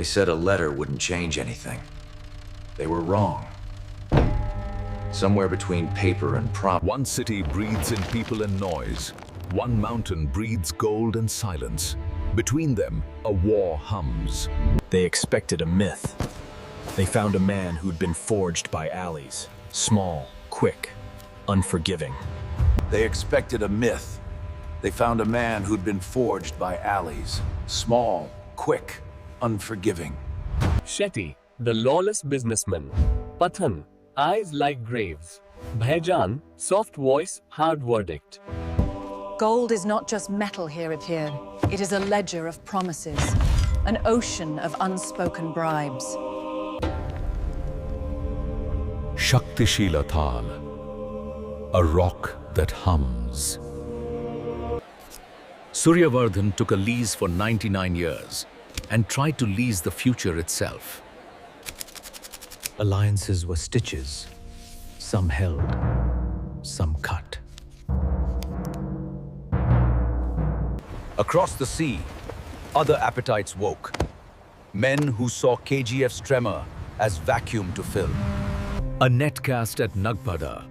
They said a letter wouldn't change anything. They were wrong. Somewhere between paper and promise. One city breathes in people and noise. One mountain breathes gold and silence. Between them, a war hums. They expected a myth. They found a man who'd been forged by alleys. Small, quick, unforgiving. They expected a myth. They found a man who'd been forged by alleys. Small, quick, unforgiving. Shetty, the lawless businessman. Pathan, eyes like graves. Bhaijan, soft voice, hard verdict. Gold is not just metal here, Athir. It is a ledger of promises, an ocean of unspoken bribes. Shaktishila Thal, a rock that hums. Suryavardhan took a lease for 99 years and tried to lease the future itself. Alliances were stitches. Some held, some cut. Across the sea, other appetites woke. Men who saw KGF's tremor as vacuum to fill. A netcast at Nagpada,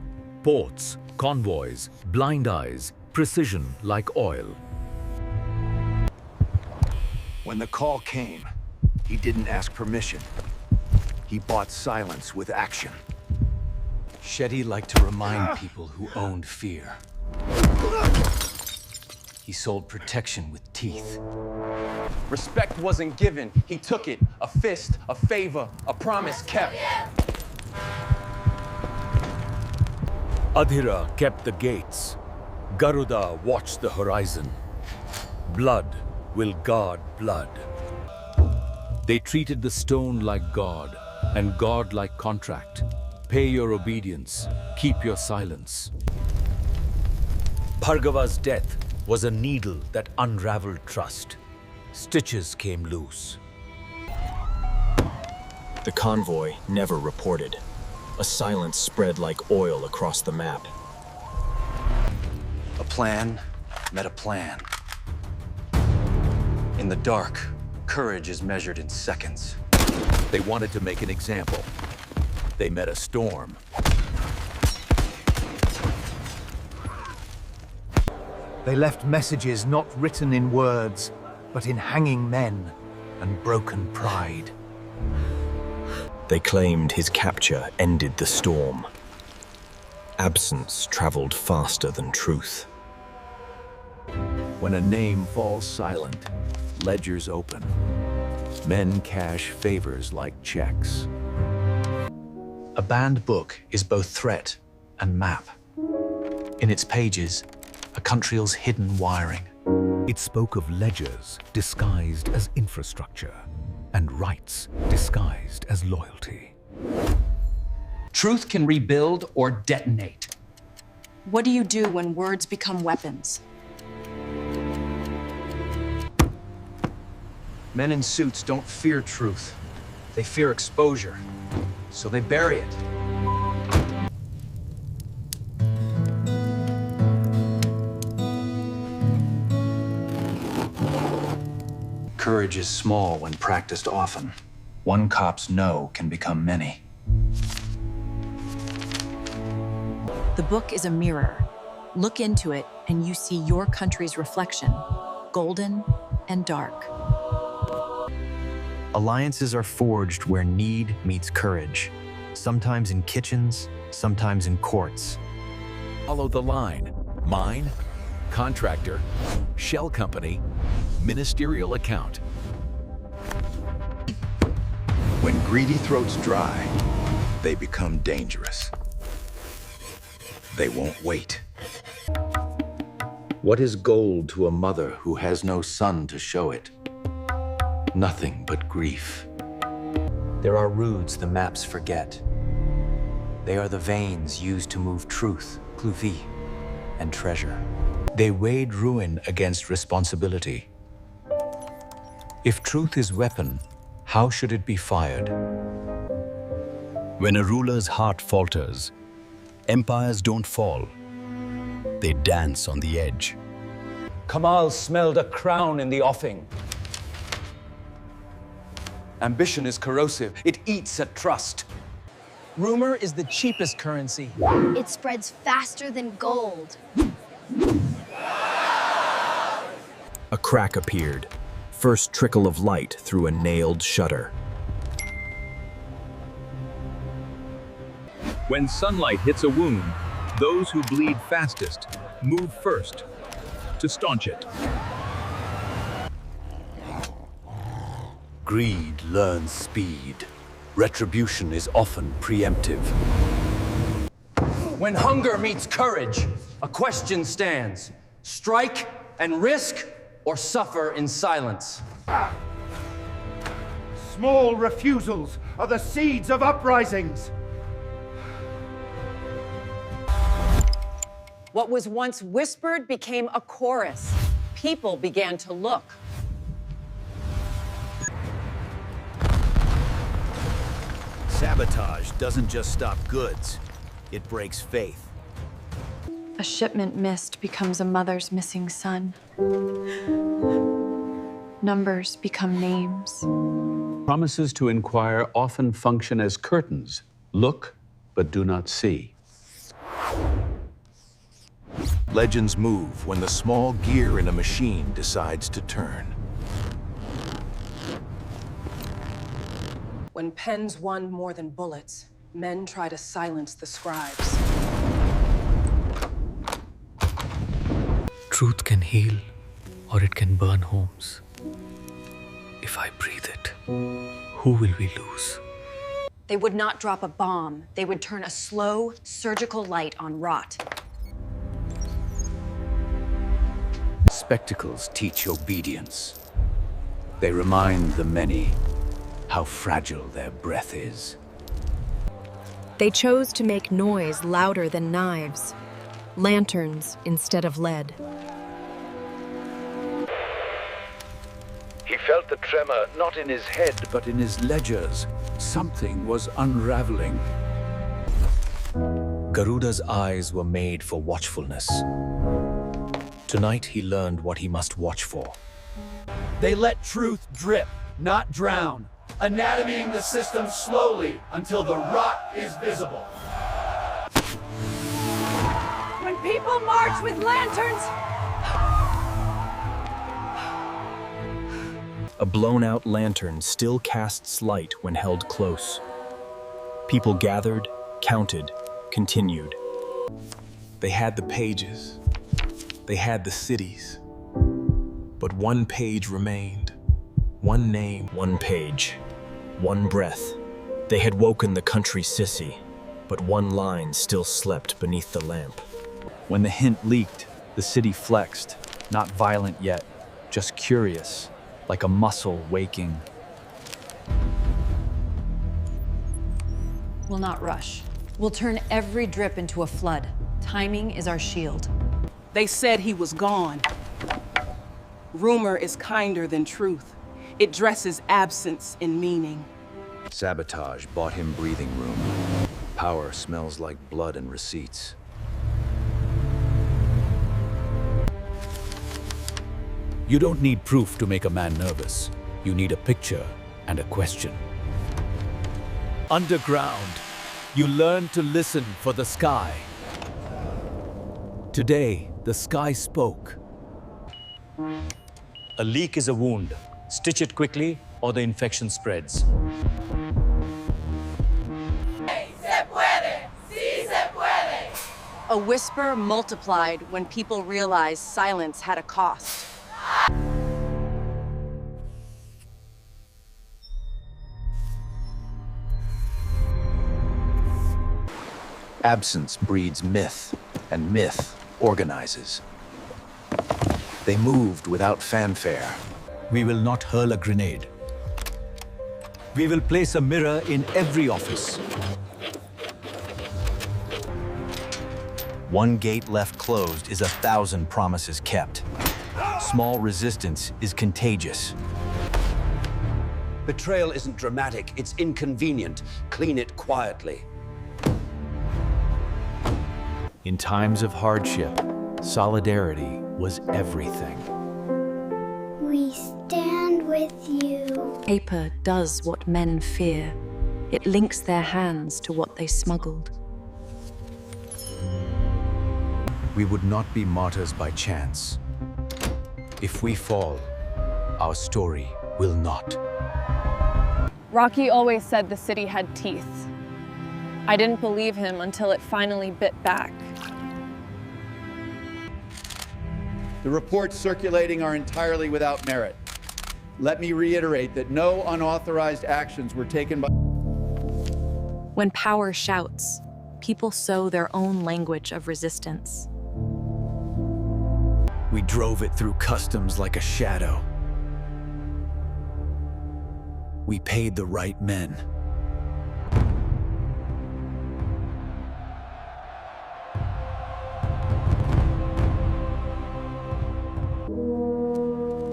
ports, convoys, blind eyes, precision like oil. When the call came, he didn't ask permission. He bought silence with action. Shetty liked to remind people who owned fear. He sold protection with teeth. Respect wasn't given, he took it. A fist, a favor, a promise kept. Adhira kept the gates. Garuda watched the horizon. Blood will guard blood. They treated the stone like God, and God like contract. Pay your obedience, keep your silence. Bhargava's death was a needle that unraveled trust. Stitches came loose. The convoy never reported. A silence spread like oil across the map. A plan met a plan. In the dark, courage is measured in seconds. They wanted to make an example. They met a storm. They left messages not written in words, but in hanging men and broken pride. They claimed his capture ended the storm. Absence traveled faster than truth. When a name falls silent, ledgers open. Men cash favors like checks. A banned book is both threat and map. In its pages, a country's hidden wiring. It spoke of ledgers disguised as infrastructure and rights disguised as loyalty. Truth can rebuild or detonate. What do you do when words become weapons? Men in suits don't fear truth. They fear exposure, so they bury it. Courage is small when practiced often. One cop's no can become many. The book is a mirror. Look into it and you see your country's reflection, golden and dark. Alliances are forged where need meets courage. Sometimes in kitchens, sometimes in courts. Follow the line. Mine, contractor, shell company, ministerial account. When greedy throats dry, they become dangerous. They won't wait. What is gold to a mother who has no son to show it? Nothing but grief. There are roods the maps forget. They are the veins used to move truth, pluvi, and treasure. They weighed ruin against responsibility. If truth is weapon, how should it be fired? When a ruler's heart falters, empires don't fall. They dance on the edge. Kamal smelled a crown in the offing. Ambition is corrosive. It eats at trust. Rumor is the cheapest currency. It spreads faster than gold. A crack appeared. First trickle of light through a nailed shutter. When sunlight hits a wound, those who bleed fastest move first to staunch it. Greed learns speed. Retribution is often preemptive. When hunger meets courage, a question stands. Strike and risk, or suffer in silence? Small refusals are the seeds of uprisings. What was once whispered became a chorus. People began to look. Sabotage doesn't just stop goods, it breaks faith. A shipment missed becomes a mother's missing son. Numbers become names. Promises to inquire often function as curtains. Look, but do not see. Legends move when the small gear in a machine decides to turn. When pens won more than bullets, men try to silence the scribes. Truth can heal, or it can burn homes. If I breathe it, who will we lose? They would not drop a bomb. They would turn a slow, surgical light on rot. Spectacles teach obedience. They remind the many how fragile their breath is. They chose to make noise louder than knives, lanterns instead of lead. He felt the tremor not in his head, but in his ledgers. Something was unraveling. Garuda's eyes were made for watchfulness. Tonight he learned what he must watch for. They let truth drip, not drown, anatomying the system slowly until the rot is visible. When people march with lanterns, A blown-out lantern still casts light when held close. People gathered, counted, continued. They had the pages. They had the cities. But one page remained. One name, one page, one breath. They had woken the country sissy, but one line still slept beneath the lamp. When the hint leaked, the city flexed, not violent yet, just curious, like a muscle waking. We'll not rush. We'll turn every drip into a flood. Timing is our shield. they said he was gone. Rumor is kinder than truth. It dresses absence in meaning. Sabotage bought him breathing room. Power smells like blood and receipts. You don't need proof to make a man nervous. You need a picture and a question. Underground, you learn to listen for the sky. Today, the sky spoke. A leak is a wound. Stitch it quickly or the infection spreads. A whisper multiplied when people realized silence had a cost. Absence breeds myth, and myth organizes. They moved without fanfare. We will not hurl a grenade. We will place a mirror in every office. One gate left closed is 1,000 promises kept. Small resistance is contagious. Betrayal isn't dramatic, it's inconvenient. Clean it quietly. In times of hardship, solidarity was everything. We stand with you. Paper does what men fear. It links their hands to what they smuggled. We would not be martyrs by chance. If we fall, our story will not. Rocky always said the city had teeth. I didn't believe him until it finally bit back. The reports circulating are entirely without merit. Let me reiterate that no unauthorized actions were taken by... When power shouts, people sow their own language of resistance. We drove it through customs like a shadow. We paid the right men.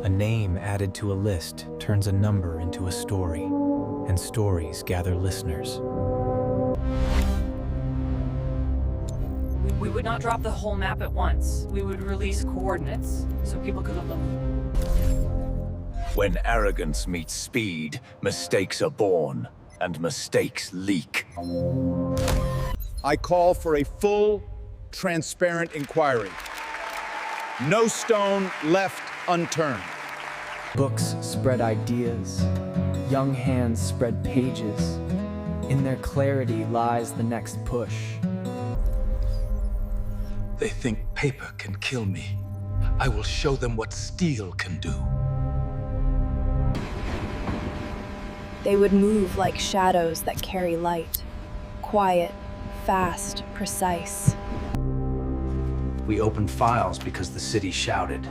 A name added to a list turns a number into a story, and stories gather listeners. We would not drop the whole map at once. We would release coordinates so people could look. When arrogance meets speed, mistakes are born, and mistakes leak. I call for a full, transparent inquiry. No stone left unturned. Books spread ideas. Young hands spread pages. In their clarity lies the next push. They think paper can kill me. I will show them what steel can do. They would move like shadows that carry light. Quiet, fast, precise. We opened files because the city shouted.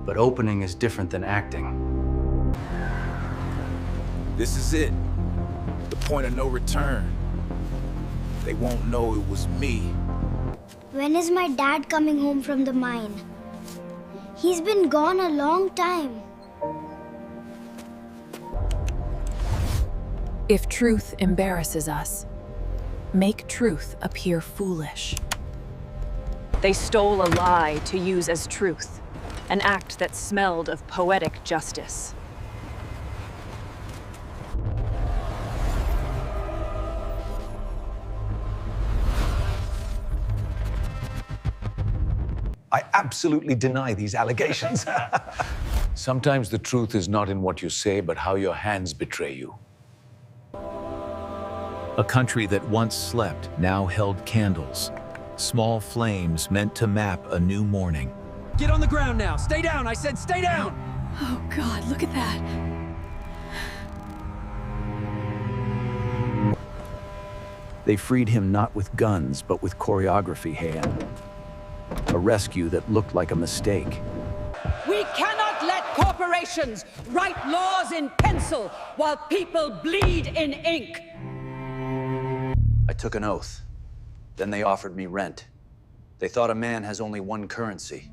But opening is different than acting. This is it. The point of no return. They won't know it was me. When is my dad coming home from the mine? He's been gone a long time. If truth embarrasses us, make truth appear foolish. They stole a lie to use as truth, an act that smelled of poetic justice. I absolutely deny these allegations. Sometimes the truth is not in what you say, but how your hands betray you. A country that once slept now held candles. Small flames meant to map a new morning. Get on the ground now. Stay down. I said stay down. Oh God, look at that. They freed him not with guns, but with choreography hand. A rescue that looked like a mistake. We cannot let corporations write laws in pencil while people bleed in ink. I took an oath. Then they offered me rent. They thought a man has only one currency.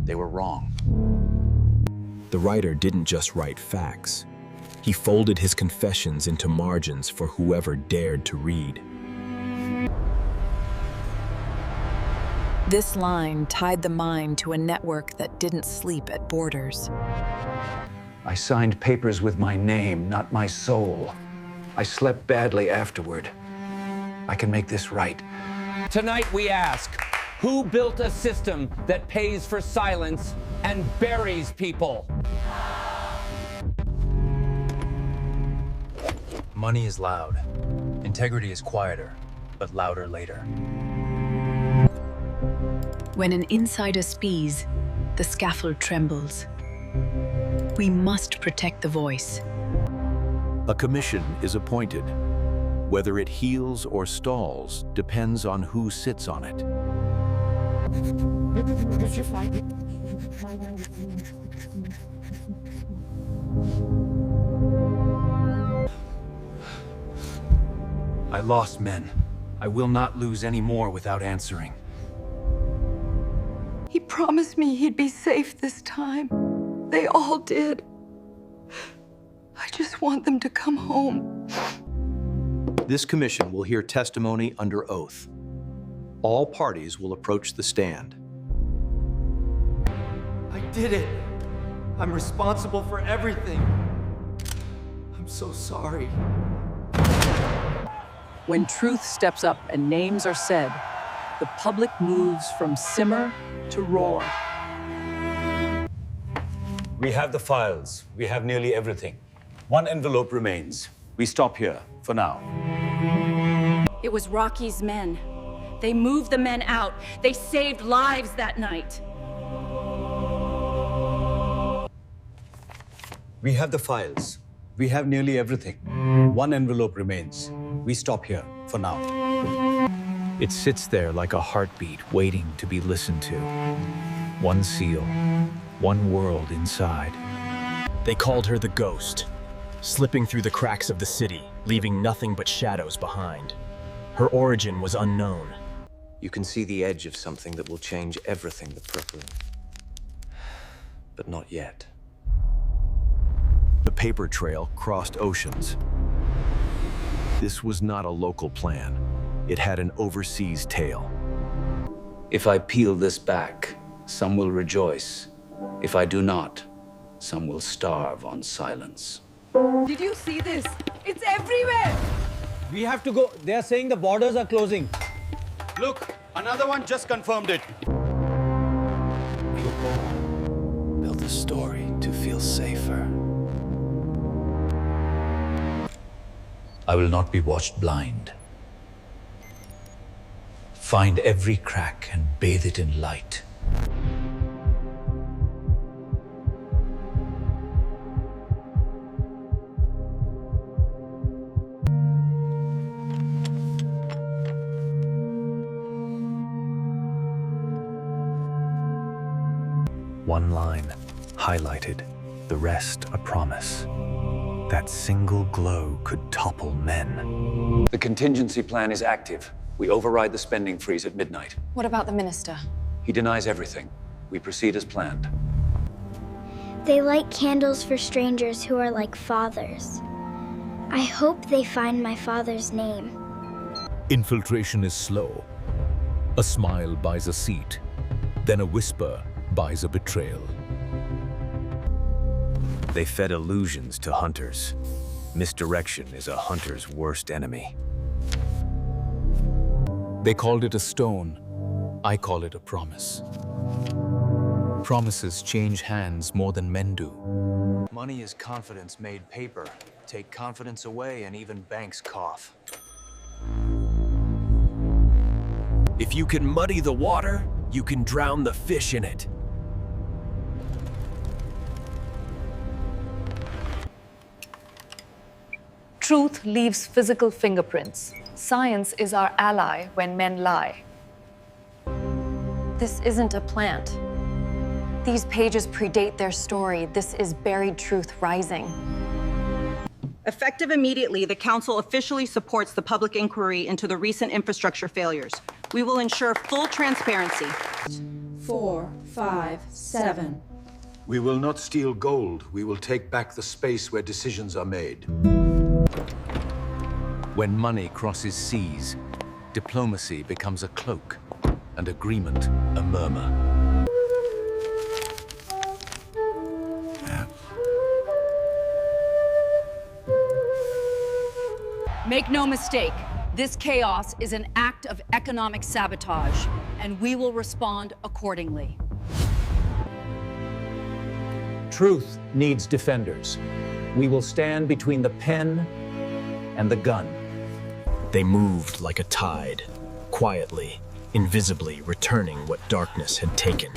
They were wrong. The writer didn't just write facts. He folded his confessions into margins for whoever dared to read. This line tied the mind to a network that didn't sleep at borders. I signed papers with my name, not my soul. I slept badly afterward. I can make this right. Tonight we ask, who built a system that pays for silence and buries people? Money is loud. Integrity is quieter, but louder later. When an insider speaks, the scaffold trembles. We must protect the voice. A commission is appointed. Whether it heals or stalls depends on who sits on it. I lost men. I will not lose any more without answering. He promised me he'd be safe this time. They all did. I just want them to come home. This commission will hear testimony under oath. All parties will approach the stand. I did it. I'm responsible for everything. I'm so sorry. When truth steps up and names are said, the public moves from simmer to roar. We have the files. We have nearly everything. One envelope remains. We stop here for now. It was Rocky's men. They moved the men out. They saved lives that night. We have the files. We have nearly everything. One envelope remains. We stop here for now. It sits there like a heartbeat waiting to be listened to. One seal, one world inside. They called her the Ghost, slipping through the cracks of the city, leaving nothing but shadows behind. Her origin was unknown. You can see the edge of something that will change everything, the purple. But not yet. The paper trail crossed oceans. This was not a local plan. It had an overseas tale. If I peel this back, some will rejoice. If I do not, some will starve on silence. Did you see this? It's everywhere! We have to go. They are saying the borders are closing. Look, another one just confirmed it. Build a story to feel safer. I will not be watched blind. Find every crack and bathe it in light. One line, highlighted, the rest a promise. That single glow could topple men. The contingency plan is active. We override the spending freeze at midnight. What about the minister? He denies everything. We proceed as planned. They light candles for strangers who are like fathers. I hope they find my father's name. Infiltration is slow. A smile buys a seat. Then a whisper buys a betrayal. They fed illusions to hunters. Misdirection is a hunter's worst enemy. They called it a stone. I call it a promise. Promises change hands more than men do. Money is confidence made paper. Take confidence away and even banks cough. If you can muddy the water, you can drown the fish in it. Truth leaves physical fingerprints. Science is our ally when men lie. This isn't a plant. These pages predate their story. This is buried truth rising. Effective immediately, the Council officially supports the public inquiry into the recent infrastructure failures. We will ensure full transparency. 4, 5, 7. We will not steal gold. We will take back the space where decisions are made. When money crosses seas, diplomacy becomes a cloak, and agreement a murmur. Make no mistake, this chaos is an act of economic sabotage, and we will respond accordingly. Truth needs defenders. We will stand between the pen and the gun. They moved like a tide, quietly, invisibly returning what darkness had taken.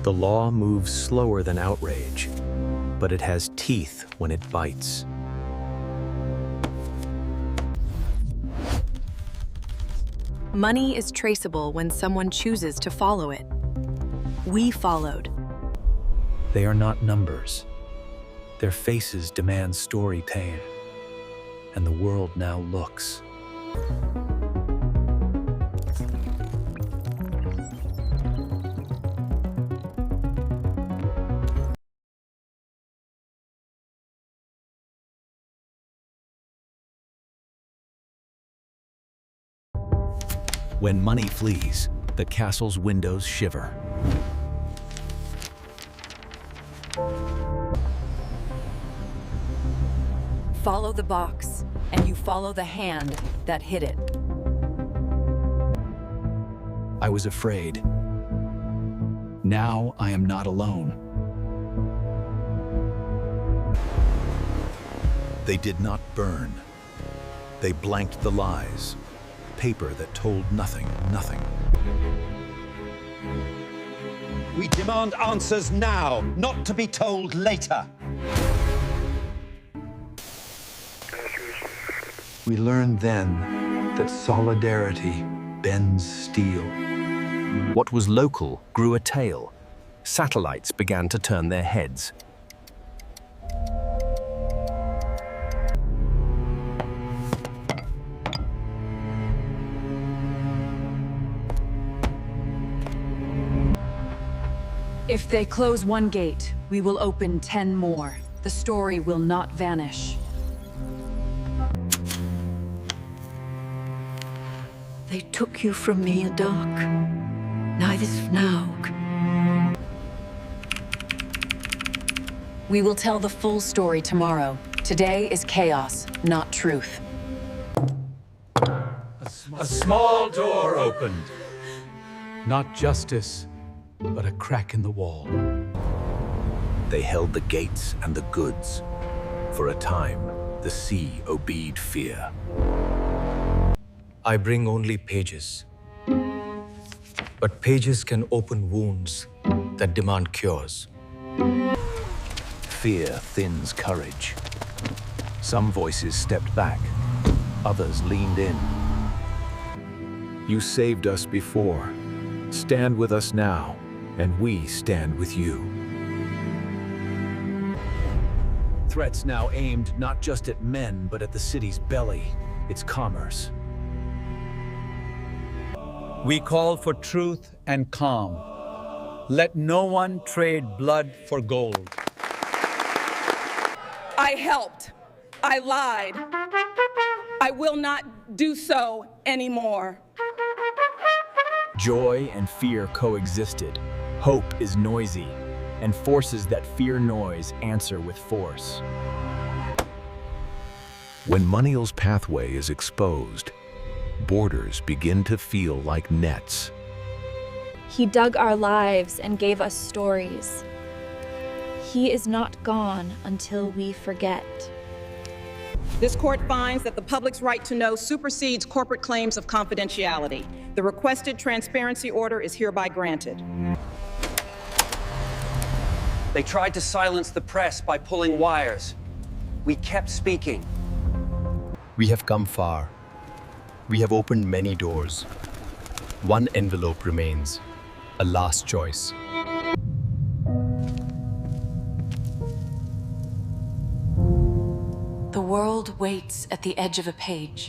The law moves slower than outrage, but it has teeth when it bites. Money is traceable when someone chooses to follow it. We followed. They are not numbers. Their faces demand story pain, and the world now looks. When money flees, the castle's windows shiver. follow the box, and you follow the hand that hid it. I was afraid. Now I am not alone. They did not burn. They blanked the lies. Paper that told nothing. We demand answers now, not to be told later. We learned then that solidarity bends steel. What was local grew a tail. Satellites began to turn their heads. If they close one gate, we will open 10 more. The story will not vanish. They took you from me in dark. Neither now. We will tell the full story tomorrow. Today is chaos, not truth. A small door opened. Not justice, but a crack in the wall. They held the gates and the goods. For a time, the sea obeyed fear. I bring only pages. But pages can open wounds that demand cures. Fear thins courage. Some voices stepped back. Others leaned in. You saved us before. Stand with us now, and we stand with you. Threats now aimed not just at men, but at the city's belly, its commerce. We call for truth and calm. Let no one trade blood for gold. I helped. I lied. I will not do so anymore. Joy and fear coexisted. Hope is noisy, and forces that fear noise answer with force. When Muniel's pathway is exposed, borders begin to feel like nets. He dug our lives and gave us stories. He is not gone until we forget. This court finds that the public's right to know supersedes corporate claims of confidentiality. The requested transparency order is hereby granted. They tried to silence the press by pulling wires. We kept speaking. We have come far. We have opened many doors. One envelope remains, a last choice. The world waits at the edge of a page.